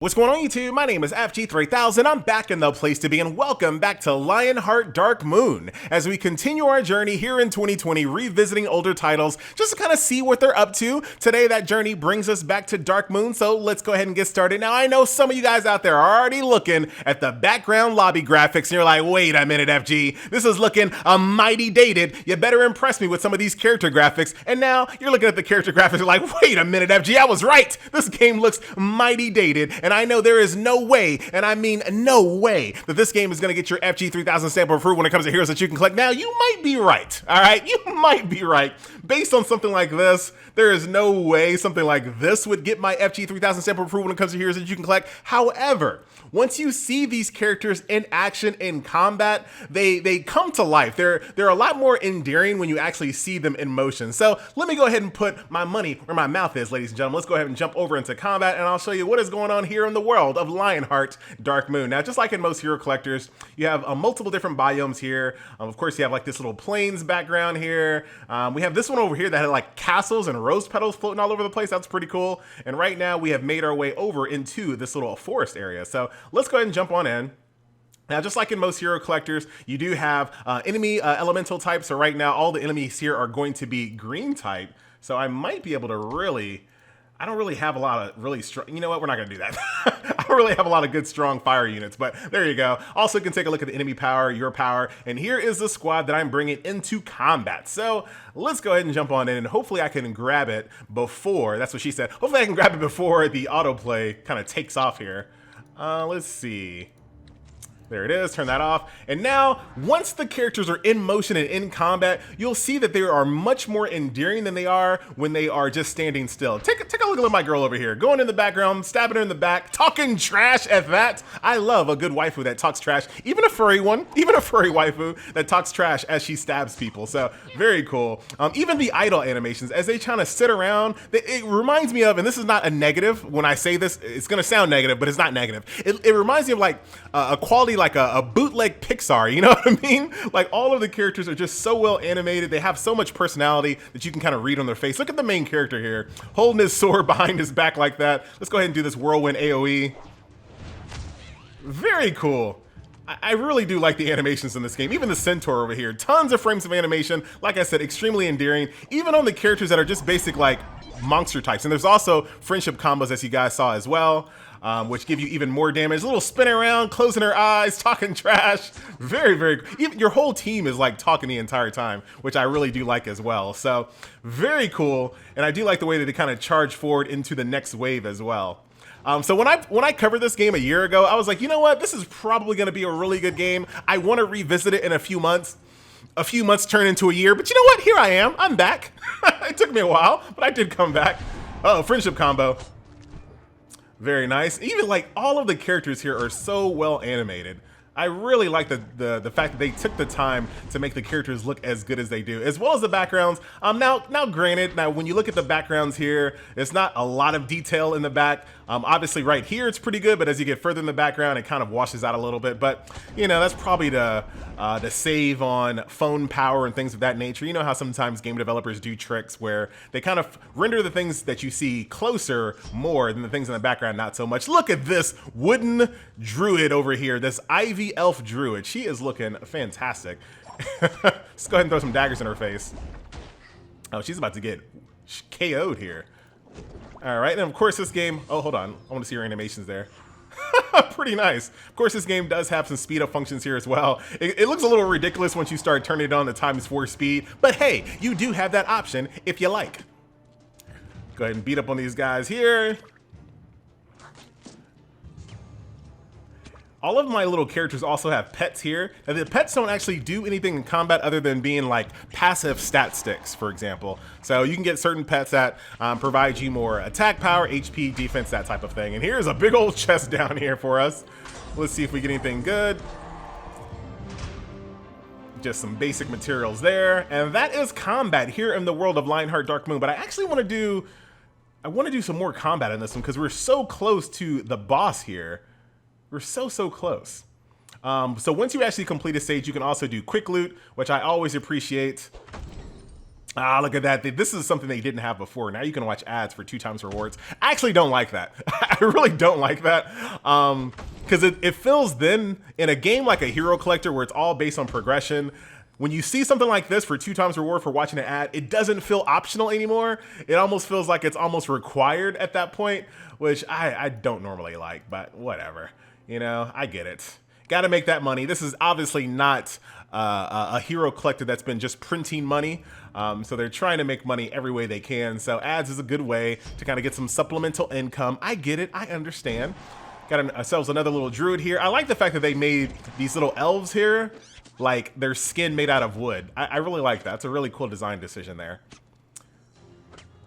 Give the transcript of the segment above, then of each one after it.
What's going on YouTube? My name is FG3000. I'm back in the place to be and welcome back to Lionheart Dark Moon as we continue our journey here in 2020 revisiting older titles just to kind of see what they're up to. Today that journey brings us back to Dark Moon, so let's go ahead and get started. Now I know some of you guys out there are already looking at the background lobby graphics and you're like, wait a minute FG, this is looking mighty dated. You better impress me with some of these character graphics. And now you're looking at the character graphics and you're like, wait a minute FG, I was right. This game looks mighty dated. And I know there is no way, and I mean no way, that this game is going to get your FG3000 sample approved when it comes to heroes that you can collect. Now, you might be right, all right? You might be right. Based on something like this, there is no way something like this would get my FG3000 sample approved when it comes to heroes that you can collect. However, once you see these characters in action in combat, they come to life. They're a lot more endearing when you actually see them in motion. So let me go ahead and put my money where my mouth is, ladies and gentlemen. Let's go ahead and jump over into combat and I'll show you what is going on here in the world of Lionheart Dark Moon. Now, just like in most hero collectors, you have multiple different biomes here. Of course, you have like this little plains background here. We have this one over here that had like castles and rose petals floating all over the place. That's pretty cool. And right now we have made our way over into this little forest area. So let's go ahead and jump on in. Now, just like in most hero collectors, you do have enemy elemental types. So right now, all the enemies here are going to be green type. So I might be able to I don't really have a lot of really strong, you know what, we're not gonna do that. I don't really have a lot of good strong fire units, but there you go. Also, you can take a look at the enemy power, your power, and here is the squad that I'm bringing into combat. So let's go ahead and jump on in, and hopefully I can grab it before, that's what she said, hopefully I can grab it before the autoplay kind of takes off here. Let's see. There it is, turn that off. And now, once the characters are in motion and in combat, you'll see that they are much more endearing than they are when they are just standing still. Take a look at my girl over here, going in the background, stabbing her in the back, talking trash at that. I love a good waifu that talks trash, even a furry one, even a furry waifu that talks trash as she stabs people. So, very cool. Even the idle animations, as they kind of sit around, it reminds me of, and this is not a negative, when I say this, it's gonna sound negative, but it's not negative. It reminds me of like a quality like a bootleg Pixar, you know what I mean? Like all of the characters are just so well animated. They have so much personality that you can kind of read on their face. Look at the main character here, holding his sword behind his back like that. Let's go ahead and do this whirlwind AoE. Very cool. I really do like the animations in this game. Even the centaur over here, tons of frames of animation. Like I said, extremely endearing. Even on the characters that are just basic like monster types. And there's also friendship combos as you guys saw as well. Which give you even more damage. A little spin around, closing her eyes, talking trash. Very, very, even your whole team is like talking the entire time, which I really do like as well. So very cool. And I do like the way that they kind of charge forward into the next wave as well. So when I covered this game a year ago, I was like, you know what? This is probably going to be a really good game. I want to revisit it in a few months. A few months turn into a year, but you know what? Here I am. I'm back. It took me a while, but I did come back. Oh, friendship combo. Very nice. Even like all of the characters here are so well animated. I really like the fact that they took the time to make the characters look as good as they do, as well as the backgrounds. Now granted, when you look at the backgrounds here, it's not a lot of detail in the back. Obviously right here it's pretty good, but as you get further in the background, it kind of washes out a little bit. But you know, that's probably to save on phone power and things of that nature. You know how sometimes game developers do tricks where they kind of render the things that you see closer more than the things in the background not so much. Look at this wooden druid over here, this ivy elf druid. She is looking fantastic. Let's go ahead and throw some daggers in her face. Oh, she's about to get KO'd here. All right, and of course this game, oh, hold on. I want to see her animations there. Pretty nice. Of course, this game does have some speed up functions here as well. It looks a little ridiculous once you start turning it on to ×4 speed, but hey, you do have that option if you like. Go ahead and beat up on these guys here. All of my little characters also have pets here. Now, the pets don't actually do anything in combat other than being like passive stat sticks, for example. So you can get certain pets that provide you more attack power, HP, defense, that type of thing. And here's a big old chest down here for us. Let's see if we get anything good. Just some basic materials there. And that is combat here in the world of Lionheart Dark Moon. But I actually want to do some more combat in this one because we're so close to the boss here. We're so close. So once you actually complete a stage, you can also do quick loot, which I always appreciate. Ah, look at that. This is something they didn't have before. Now you can watch ads for 2x rewards. I actually don't like that. I really don't like that. Because it feels then, in a game like a Hero Collector where it's all based on progression, when you see something like this for 2x reward for watching an ad, it doesn't feel optional anymore. It almost feels like it's almost required at that point, which I don't normally like, but whatever. You know, I get it. Got to make that money. This is obviously not a Hero Collector that's been just printing money. So they're trying to make money every way they can. So ads is a good way to kind of get some supplemental income. I get it. I understand. Got ourselves another little druid here. I like the fact that they made these little elves here, like their skin made out of wood. I really like that. It's a really cool design decision there.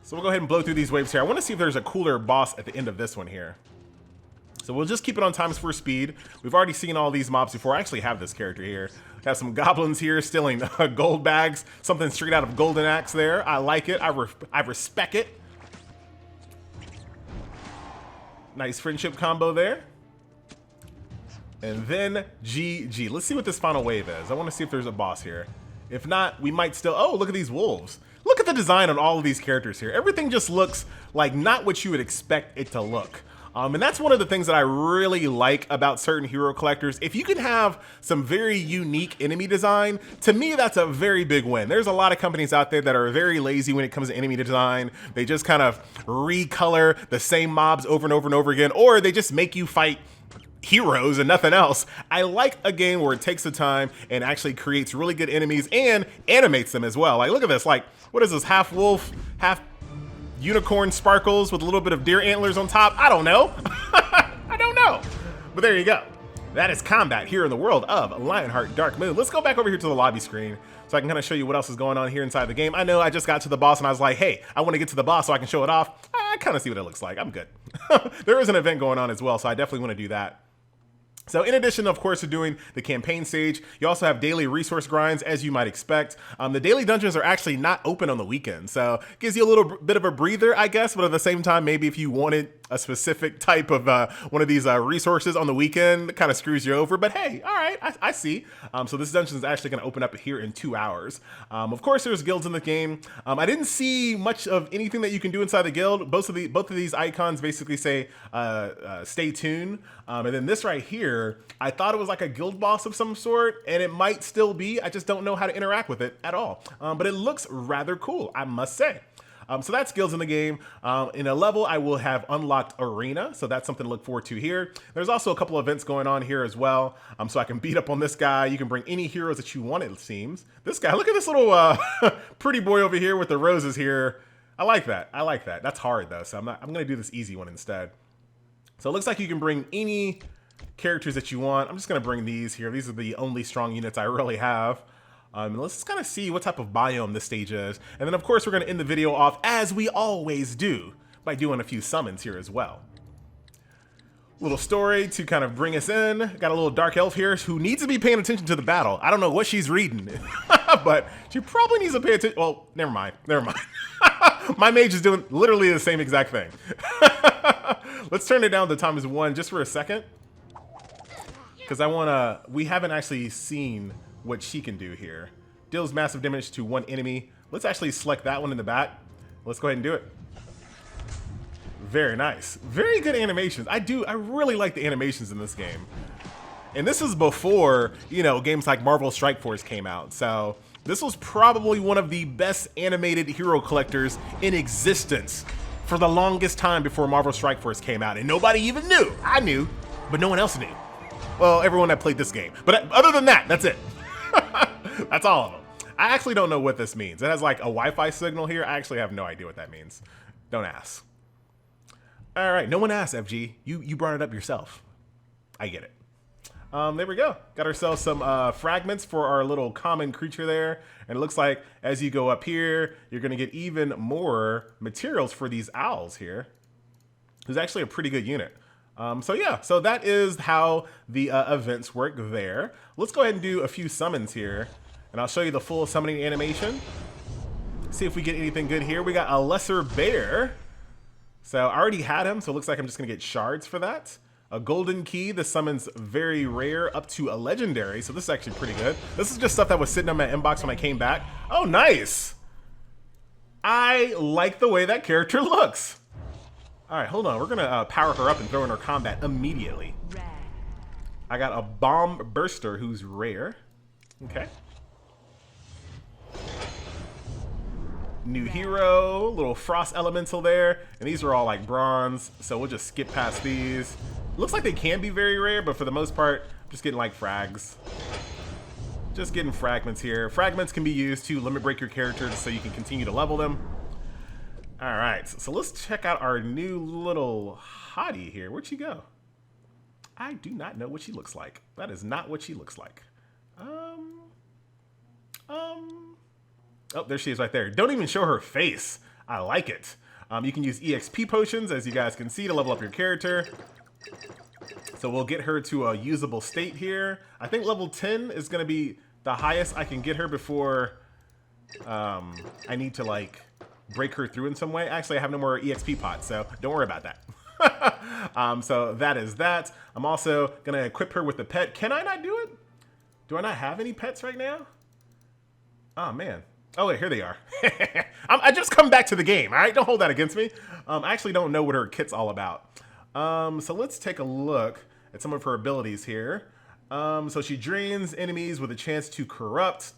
So we'll go ahead and blow through these waves here. I want to see if there's a cooler boss at the end of this one here. So we'll just keep it on ×4 speed. We've already seen all these mobs before. I actually have this character here. We have some goblins here stealing gold bags. Something straight out of Golden Axe there. I like it. I respect it. Nice friendship combo there. And then GG. Let's see what this final wave is. I want to see if there's a boss here. If not, we might still... Oh, look at these wolves. Look at the design on all of these characters here. Everything just looks like not what you would expect it to look. And that's one of the things that I really like about certain Hero Collectors. If you can have some very unique enemy design, to me, that's a very big win. There's a lot of companies out there that are very lazy when it comes to enemy design. They just kind of recolor the same mobs over and over and over again, or they just make you fight heroes and nothing else. I like a game where it takes the time and actually creates really good enemies and animates them as well. Like, look at this. Like, what is this? Half wolf, half unicorn sparkles with a little bit of deer antlers on top. I don't know. I don't know. But there you go. That is combat here in the world of Lionheart Dark Moon. Let's go back over here to the lobby screen so I can kind of show you what else is going on here inside the game. I know I just got to the boss and I was like, hey, I want to get to the boss so I can show it off. I kind of see what it looks like. I'm good. There is an event going on as well, so I definitely want to do that. So in addition, of course, to doing the campaign stage, you also have daily resource grinds, as you might expect. The daily dungeons are actually not open on the weekend, so it gives you a little bit of a breather, I guess, but at the same time, maybe if you wanted a specific type of one of these resources on the weekend, it kind of screws you over, but hey, all right, I see. So this dungeon is actually going to open up here in 2 hours. Of course, there's guilds in the game. I didn't see much of anything that you can do inside the guild. Both of these icons basically say stay tuned. And then this right here, I thought it was like a guild boss of some sort, and it might still be. I just don't know how to interact with it at all. But it looks rather cool, I must say. So that's guilds in the game. In a level, I will have unlocked arena, so that's something to look forward to here. There's also a couple of events going on here as well, so I can beat up on this guy. You can bring any heroes that you want, it seems. This guy, look at this little pretty boy over here with the roses here. I like that. I like that. That's hard though, so I'm going to do this easy one instead. So it looks like you can bring any characters that you want. I'm just going to bring these here. These are the only strong units I really have. Let's just kind of see what type of biome this stage is. And then, of course, we're going to end the video off, as we always do, by doing a few summons here as well. Little story to kind of bring us in. Got a little dark elf here who needs to be paying attention to the battle. I don't know what she's reading, but she probably needs to pay attention. Well, never mind. Never mind. My mage is doing literally the same exact thing. Let's turn it down to ×1 just for a second. Because we haven't actually seen what she can do here. Deals massive damage to one enemy. Let's actually select that one in the back. Let's go ahead and do it. Very nice. Very good animations. I really like the animations in this game. And this is before, you know, games like Marvel Strike Force came out. So this was probably one of the best animated Hero Collectors in existence for the longest time before Marvel Strike Force came out. And nobody even knew. I knew, but no one else knew. Well, everyone that played this game. But other than that, that's it. That's all of them. I actually don't know what this means. It has like a Wi-Fi signal here. I actually have no idea what that means. Don't ask. All right, no one asked, FG. You brought it up yourself. I get it. There we go. Got ourselves some fragments for our little common creature there. And it looks like as you go up here, you're going to get even more materials for these owls here. Who's actually a pretty good unit. So yeah, so that is how the events work there. Let's go ahead and do a few summons here. And I'll show you the full summoning animation. See if we get anything good here. We got a lesser bear. So I already had him, so it looks like I'm just going to get shards for that. A golden key. This summons very rare up to a legendary. So this is actually pretty good. This is just stuff that was sitting on my inbox when I came back. Oh, nice. I like the way that character looks. All right, hold on. We're gonna power her up and throw in her combat immediately. I got a bomb burster who's rare. Okay. New hero, little frost elemental there, and these are all like bronze, so we'll just skip past these. Looks like they can be very rare, but for the most part, I'm just getting like frags. Just getting fragments here. Fragments can be used to limit break your characters so you can continue to level them. All right, so let's check out our new little hottie here. Where'd she go? I do not know what she looks like. That is not what she looks like. Oh, there she is right there. Don't even show her face. I like it. You can use EXP potions, as you guys can see, to level up your character. So we'll get her to a usable state here. I think level 10 is going to be the highest I can get her before I need to, like, break her through in some way. Actually, I have no more EXP pots, so don't worry about that. So that is that. I'm also going to equip her with the pet. Can I not do it? Do I not have any pets right now? Oh, man. Oh, wait, here they are. I just come back to the game, all right? Don't hold that against me. I actually don't know what her kit's all about. So let's take a look at some of her abilities here. So she drains enemies with a chance to corrupt.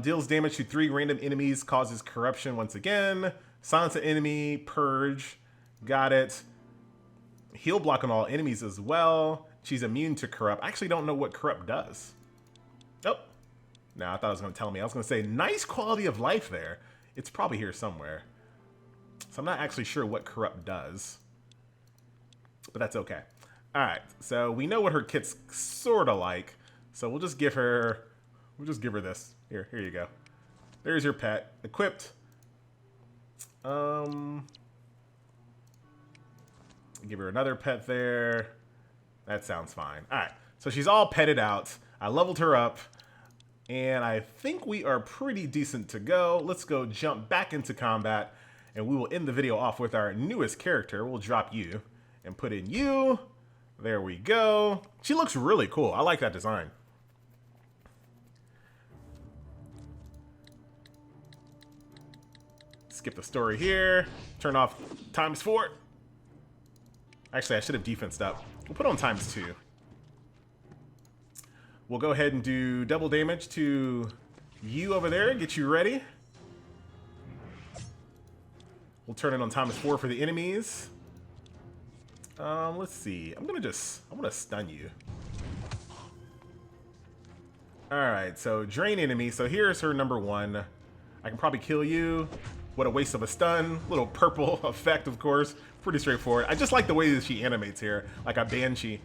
Deals damage to 3 random enemies, causes corruption once again. Silence an enemy, purge. Got it. Heal block on all enemies as well. She's immune to corrupt. I actually don't know what corrupt does. Oh. No, I thought it was going to tell me. I was going to say, nice quality of life there. It's probably here somewhere. So I'm not actually sure what corrupt does. But that's okay. All right, so we know what her kit's sort of like. So we'll just give her this. Here you go. There's your pet. Equipped. Give her another pet there. That sounds fine. All right, so she's all petted out. I leveled her up. And I think we are pretty decent to go. Let's go jump back into combat. And we will end the video off with our newest character. We'll drop you and put in you. There we go. She looks really cool. I like that design. Skip the story here. Turn off ×4. Actually, I should have defensed up. We'll put on ×2. We'll go ahead and do double damage to you over there. Get you ready. We'll turn it on ×4 for the enemies. Let's see. I'm gonna stun you. All right, so drain enemy. So here's her number 1. I can probably kill you. What a waste of a stun. Little purple effect, of course. Pretty straightforward. I just like the way that she animates here, like a banshee.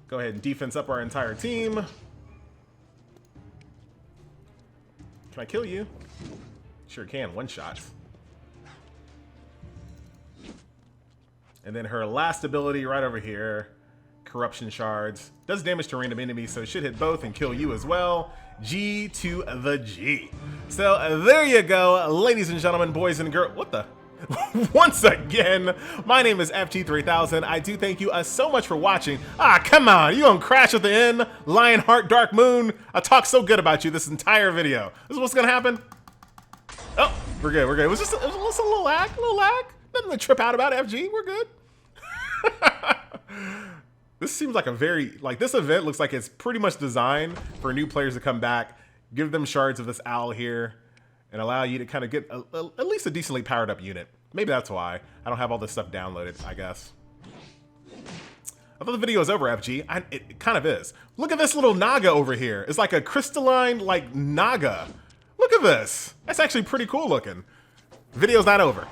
Go ahead and defense up our entire team. Can I kill you? Sure can, 1 shot. And then her last ability right over here, Corruption Shards. Does damage to random enemies, so it should hit both and kill you as well. G to the G. So there you go, ladies and gentlemen, boys and girls. What the? Once again, my name is FG3000. I do thank you so much for watching. Ah, come on, you gonna crash at the end? Lionheart, Dark Moon. I talked so good about you this entire video. This is what's gonna happen. Oh, we're good, we're good. It was just a little lag, Nothing to trip out about, FG, we're good. This seems like this event looks like it's pretty much designed for new players to come back, give them shards of this owl here, and allow you to kind of get at least a decently powered up unit. Maybe that's why I don't have all this stuff downloaded, I guess. I thought the video was over, FG. It kind of is. Look at this little Naga over here. It's like a crystalline, like, Naga. Look at this. That's actually pretty cool looking. Video's not over.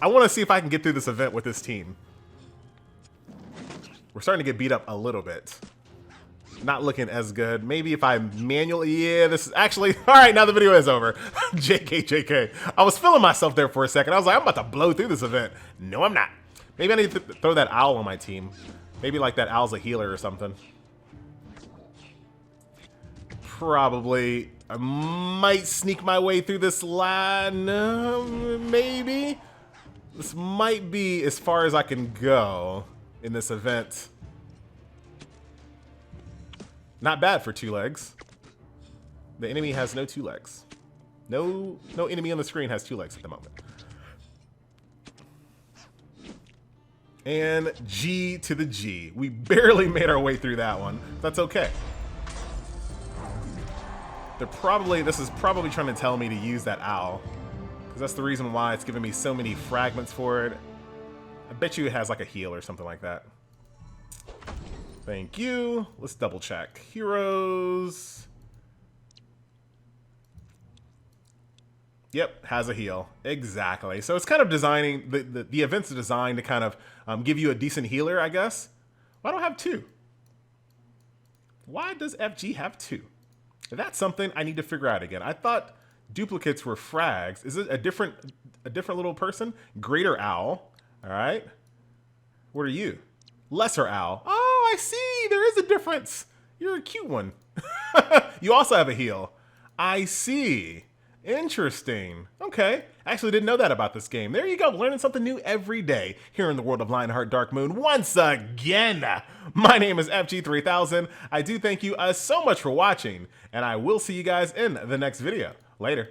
I want to see if I can get through this event with this team. We're starting to get beat up a little bit. Not looking as good. Maybe if I manually, yeah, this is actually, all right, now the video is over. JK. I was feeling myself there for a second. I was like, I'm about to blow through this event. No, I'm not. Maybe I need to throw that owl on my team. Maybe like that owl's a healer or something. Probably. I might sneak my way through this line. Maybe. This might be as far as I can go in this event. Not bad for 2 legs. The enemy has no 2 legs. No enemy on the screen has 2 legs at the moment. And G to the G. We barely made our way through that one. That's okay. This is probably trying to tell me to use that owl. Because that's the reason why it's giving me so many fragments for it. I bet you it has like a heal or something like that. Thank you. Let's double check. Heroes. Yep, has a heal. Exactly. So it's kind of designing, the events are designed to kind of give you a decent healer, I guess. Why don't I have 2? Why does FG have 2? That's something I need to figure out again. I thought duplicates were frags. Is it a different little person? Greater Owl. All right. What are you? Lesser Owl. Oh, I see. There is a difference. You're a cute one. You also have a heal. I see. Interesting. Okay. Actually didn't know that about this game. There you go. Learning something new every day here in the world of Lionheart Dark Moon. Once again, my name is FG3000. I do thank you so much for watching, and I will see you guys in the next video. Later.